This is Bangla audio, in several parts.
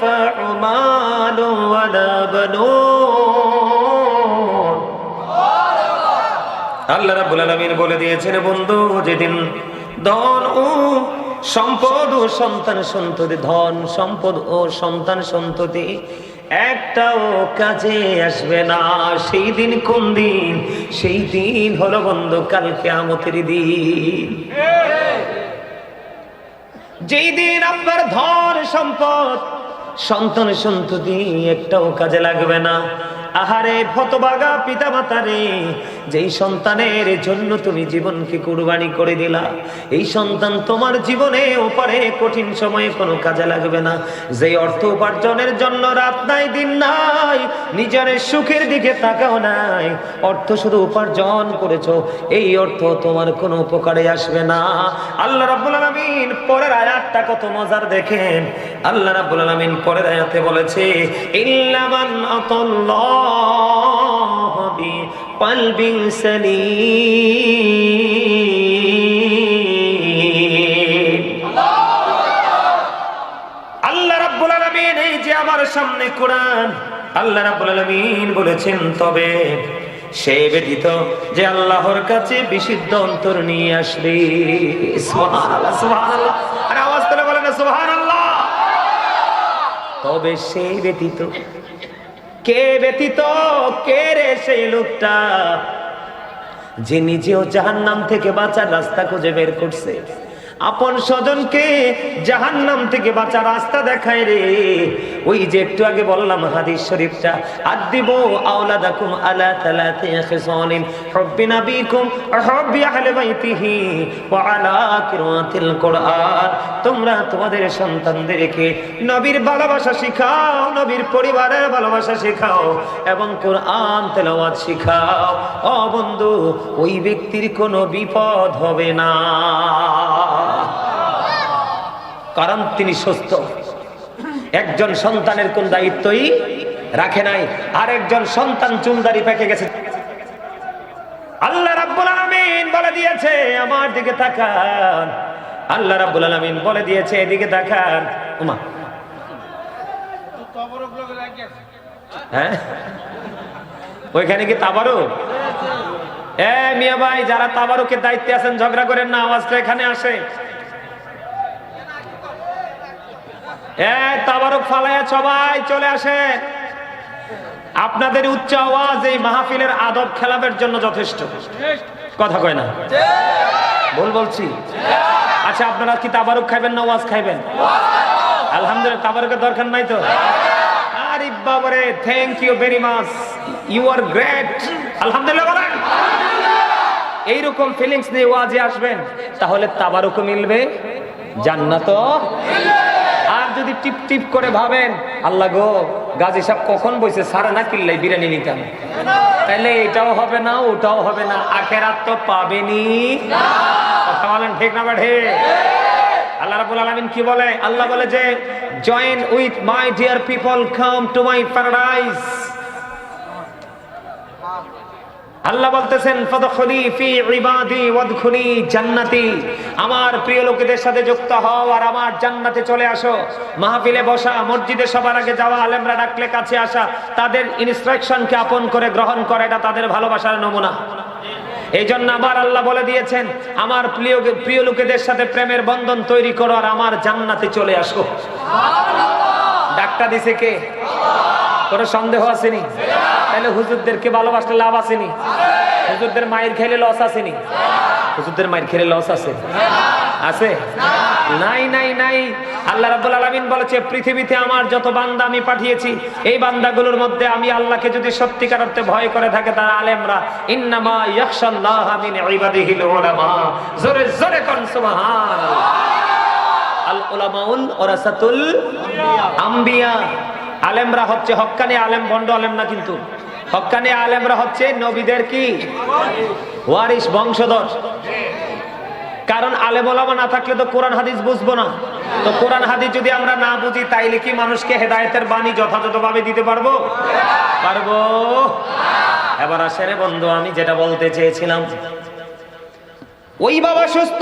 ইয়ানফাউ মালু ওয়ালা বানুন। আল্লাহ রাব্বুল আলামিন বলে দিয়েছেন বন্ধু, যেদিন ধন ও সম্পদ ও সন্তান সন্ততি, ধন সম্পদ ও সন্তান সন্ততি একটাও কাজে আসবে না, সেই দিন কোন দিন? সেই দিন হলো বন্ধু কাল কিয়ামতের দিন। যেই দিন আপনার ধন সম্পদ সন্তান সন্ততি একটাও কাজে লাগবে না। আহারে হতভাগা পিতা মাতারে, যেই সন্তানের জন্য তুমি জীবনকে কুরবানি করে দিলা, এই সন্তান তোমার জীবনে ওপারে কঠিন সময়ে কোনো কাজে লাগবে না। যেই অর্থ উপার্জনের জন্য রাত নাই দিন নাই, নিজের সুখের দিকে তাকাও নাই, অর্থ শুধু উপার্জন করেছো, এই অর্থ তোমার কোনো উপকারে আসবে না। আল্লাহ রাব্বুল আলামিন পরের আয়াতটা কত মজার দেখেন। আল্লাহ রাব্বুল আলামিন পরের আয়াতে বলেছে, ইল্লা মান আতাল্লাহ বিকলবিন সালিম। আল্লাহ রাব্বুল আলামিন, এই যে আমার সামনে কোরআন, আল্লাহ রাব্বুল আলামিন বলেছেন, তবে সে ব্যতীত যে আল্লাহর কাছে বিশুদ্ধ অন্তর নিয়ে আসবে। সুবহানাল্লাহ, সুবহানাল্লাহ, আর আওয়াজ করে বলেন না সুবহানাল্লাহ। তবে সে ব্যতীত, কে ব্যতীত? কে রে সেই লোকটা যে নিজেও জাহান্নাম থেকে বাঁচার রাস্তা খুঁজে বের করছে, আপন স্বজনকে জাহান্নাম থেকে বাঁচার রাস্তা দেখায় রে। ওই যে একটু আগে বললাম হাদিস শরীফটা, আদিবু আওলাদাকুম আলা তালাতি খিসালিন হুব্বি নাবিকুম হুব্বি আহলি বাইতিহি ওয়া আলা কিরাতিল কুরআন। তোমরা তোমাদের সন্তানদেরকে নবীর ভালোবাসা শিখাও, নবীর পরিবারের ভালোবাসা শিখাও এবং কোরআন তেলাওয়াত শিখাও। ও বন্ধু, ওই ব্যক্তির কোনো বিপদ হবে না, কারণ তিনি সুস্থ। একজন সন্তানের কোন দায়িত্বই রাখে নাই, আর একজন সন্তান চুলদারি পেকে গেছে। আল্লাহ রাব্বুল আলামিন বলে দিয়েছে, আমার দিকে তাকান। আল্লাহ রাব্বুল আলামিন বলে দিয়েছে, এদিকে তাকান। ওমা, হ্যাঁ ওইখানে কি তাবারুক? মিয়া ভাই, যারা তাবারুকের দায়িত্বে আছেন ঝগড়া করেন না, আওয়াজটা এখানে আসে। তাবারুক ফালায়া সবাই চলে আসেন। আপনাদের উচ্চ আওয়াজ এই মাহফিলের আদব খেলাবের জন্য যথেষ্ট। কথা কয় না? ভুল বলছি? আচ্ছা, আপনারা কি তাবারুক খাইবেন না ওয়াজ খাইবেন? আলহামদুলিল্লাহ, তাবারুকের দরকার নাই তো। আরে বাবারে, thank you very much, you are great. আলহামদুলিল্লাহ বলেন। এইরকম ফিলিংস নিয়ে ওয়াজে আসবেন, তাহলে তাবারুকও মিলবে, জান্নাতও। আর যদি টিপ টিপ করে ভাবেন, আল্লাহ গো, গাজী সাহেব কখন বইছে, সারা না কিল্লাই বিরিয়ানি নিতাম, তাহলে এটাও হবে না, ওটাও হবে না, আখেরাত তো পাবেনি। কথা বলেন ঠিক না বেঠে? আল্লাহ রাব্বুল আলামিন কি বলে? আল্লাহ বলে যে, join with my dear people, come to my paradise. আল্লাহ বলতেছেন, ফাদখুলি ফি ইবাদি ওয়াদখুলি জান্নাতি। আমার প্রিয় লোকেদের সাথে যুক্ত হও আর আমার জান্নাতে চলে আসো। মাহফিলে বসা, মসজিদে সবার আগে যাওয়া, আলেমরা ডাকলে কাছে আসা, তাদের ইনস্ট্রাকশনকে আপন করে গ্রহণ করা, এটা তাদের ভালোবাসার নমুনা। এই জন্য আবার আল্লাহ বলে দিয়েছেন, আমার প্রিয় লোকেদের সাথে প্রেমের বন্ধন তৈরি করো আর আমার জান্নাতে চলে আসো। ডাকটা দিছে কে? কোনো সন্দেহ আসেনি? তাহলে হুজুরদেরকে ভালোবাসলে লাভ আসেনি? হুজুরদের মায়ের খেলে লস আসেনি? হুজুরদের মায়ের খেলে লস আছে? আছে? নাই নাই নাই। আল্লাহ রাব্বুল আলামিন বলেছে, পৃথিবীতে আমার যত বান্দা আমি পাঠিয়েছি, এই বান্দাগুলোর মধ্যে আমি আল্লাহকে যদি সত্যিকার অর্থে ভয় করে থাকে তারা আলেমরা। ইন্নামা ইয়াখশাল্লাহা মিন ইবাদিহিল উলামা। জোরে জোরে কোন সুবহানাল্লাহ। আল উলামাউল ওয়ারাসাতুল আম্বিয়া। আলেমরা হচ্ছে হক্কানি আলেম, ভণ্ড আলেম না কিন্তু। হক্কানি আলেমরা হচ্ছে নবীদের কি ওয়ারিস, বংশধর। কারণ আলেম ওলামা না থাকলে তো কোরআন হাদিস বুঝবো না। তো কোরআন হাদিস যদি আমরা না বুঝি, তাইলে কি মানুষকে হেদায়েতের বাণী যথাযথভাবে দিতে পারবো? পারবো? এবার আসেন বন্ধু, আমি যেটা বলতে চেয়েছিলাম, ওই বাবা সুস্থ,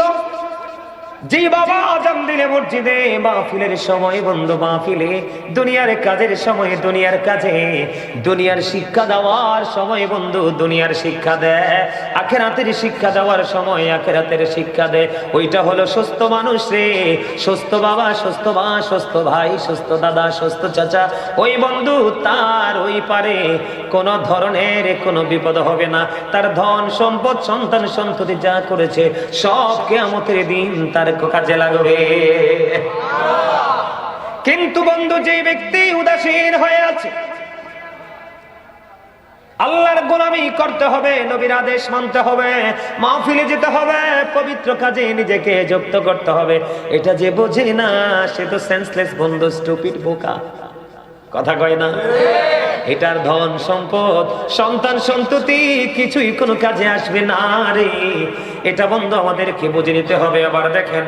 যে বাবা আজান দিলে মসজিদে মাহফিলের সময় বন্ধু মাহফিলে, দুনিয়ার কাজের সময় দুনিয়ার কাজে, দুনিয়ার শিক্ষা দেওয়ার সময় বন্ধু দুনিয়ার শিক্ষা দেয়, আখিরাতের শিক্ষা দেওয়ার সময় আখিরাতের শিক্ষা দেয়। ওইটা হলো সুস্থ মানুষ রে, সুস্থ বাবা, সুস্থ মা, সুস্থ ভাই, সুস্থ দাদা, সুস্থ চাচা। ওই বন্ধু তার ওই পারে কোনো ধরনের কোনো বিপদ হবে না। তার ধন সম্পদ সন্তান সন্ততি যা করেছে সব কিয়ামতের দিন তার কাজে লাগবে। কিন্তু বন্ধু যে ব্যক্তি উদাসীন হয়ে আছে, আল্লাহর গোলামি করতে হবে, নবীর আদেশ মানতে হবে, মাহফিলে যেতে হবে, পবিত্র কাজে নিজেকে যুক্ত করতে হবে, এটা যে বোঝে না সে তো সেন্সলেস বন্ধু, স্টুপিড, বোকা। কথা কয় না? এটার ধন সম্পদ সন্তান সন্ততি কিছুই কোনো কাজে আসবে না রে। এটা বন্ধু আমাদেরকে বুঝে নিতে হবে। আবার দেখেন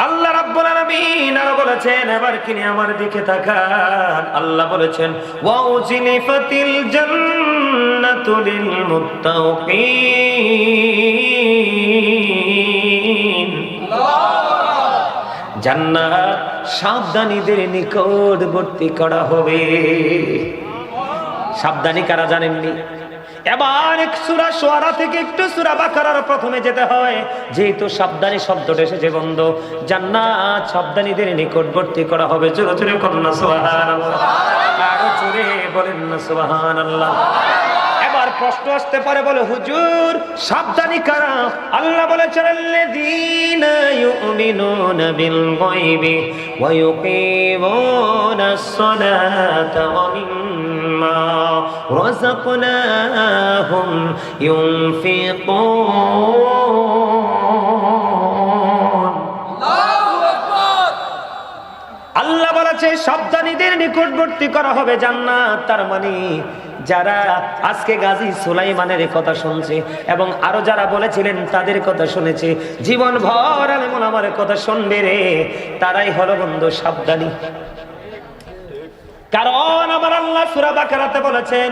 আল্লাহ রাব্বুল আলামিন আরো বলেছেন, এবার কিনে আমার দিকে তাকান, আল্লাহ বলেছেন ওয়াউজিলিফাতিল জান্নাতু লিল মুত্তাকিন। জান্নাত সাবধানীদের নিকটবর্তী করা হবে। সাবধানী কারা জানেননি? এবার এক সূরা শুআরা থেকে একটু সূরা বাকারার প্রথমে যেতে হয়, যেহেতু সাবধানী শব্দটা এসেছে বন্ধু। জান্নাত সাবধানীদের নিকটবর্তী করা হবে। জোরে জোরে বলেন না সুবহানাল্লাহ, আরো জোরে বলেন না সুবহানাল্লাহ। এবার প্রশ্ন আসতে পারে, বলে হুজুর সাবধানী কারা? আল্লাহ বলেছেন আল্লাযীনা ইউমিনুনা বিল গায়বি ওয়া ইউকিমুনাস সালাতা ওয়া মিম্মা রাযাকনাহুম ইউনফিকুন। আল্লাহ বলেছে সাবধানীদের নিকটবর্তী করা হবে জান্নাত। তার মানে যারা আজকে গাজী সুলাইমানের কথা শুনছে এবং আরো যারা বলেছিলেন তাদের কথা শুনেছে, জীবন ভর আলেমুল আমার কথা শুনবে রে, তারাই হলো বন্ধু সাবধানী। কারণ আমার আল্লাহ সূরা বাকারাতে বলেছেন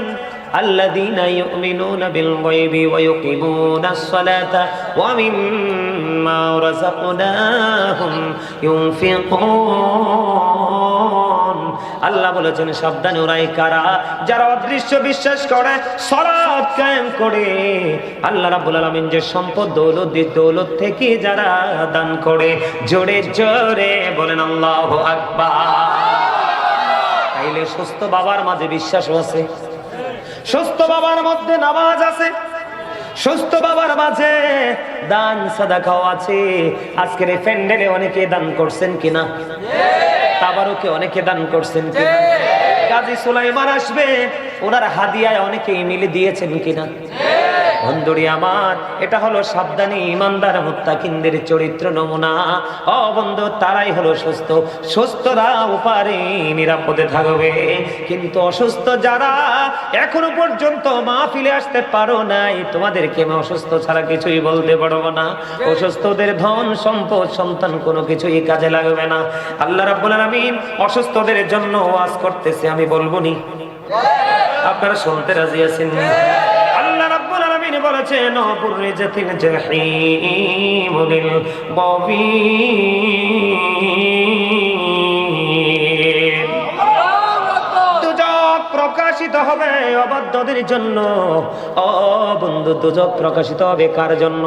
আল্লাযীনা ইউমিনুনা বিল গায়বি ওয়া ইউকিমুনাস সালাতা ওয়া মিম্মা রাযাকনাহুম ইউনফিকুন। আল্লাহ বলেছেন সাবধান ওরাই কারা যারা অদৃশ্য বিশ্বাস করে, সালাত কায়েম করে, আল্লাহ রাব্বুল আলামিন যে সম্পদ দৌলত দিয়ে দৌলত থেকে যারা দান করে। জোরে জোরে বলেন আল্লাহু আকবার। তাইলে সুস্থ বাবার মাঝে বিশ্বাসও আছে, সুস্থ বাবার মধ্যে নামাজ আছে, সুস্থ বাবার মাঝে দান সাদাকাও আছে। আজকের এই প্যান্ডেলে অনেকে দান করছেন কিনা? তাবারুকে অনেকে দান করছেন কিনা? গাজী সুলাইমান আসবে, ওনার হাদিয়ায় অনেকে মিলে দিয়েছেন কিনা? বন্ধুরি আমার, এটা হলো সাবধানী ইমানদার মুত্তাকিনদের চরিত্র নমুনা। ও বন্ধু, তারাই হলো সুস্থ। সুস্থরা উপারে নিরাপদে থাকবে, কিন্তু অসুস্থ যারা এখনো পর্যন্ত মাহফিলে আসতে পারো নাই, তোমাদেরকে আমি অসুস্থ ছাড়া কিছুই বলতে পারবো না। অসুস্থদের ধন সম্পদ সন্তান কোনো কিছুই কাজে লাগবে না। আল্লাহ রাব্বুল আলামিন অসুস্থদের জন্য ওয়াজ করতেছে, আমি বলবো নি? আপনারা শুনতে রাজি আছেন? আল্লাহ রাব্বুল আলামিন বলেছেন বুররিজাতিল জাহিম লিল গাবিন। দুজক প্রকাশিত হবে অবাধ্যদের জন্য। ও বন্ধু, দুজক প্রকাশিত হবে কার জন্য?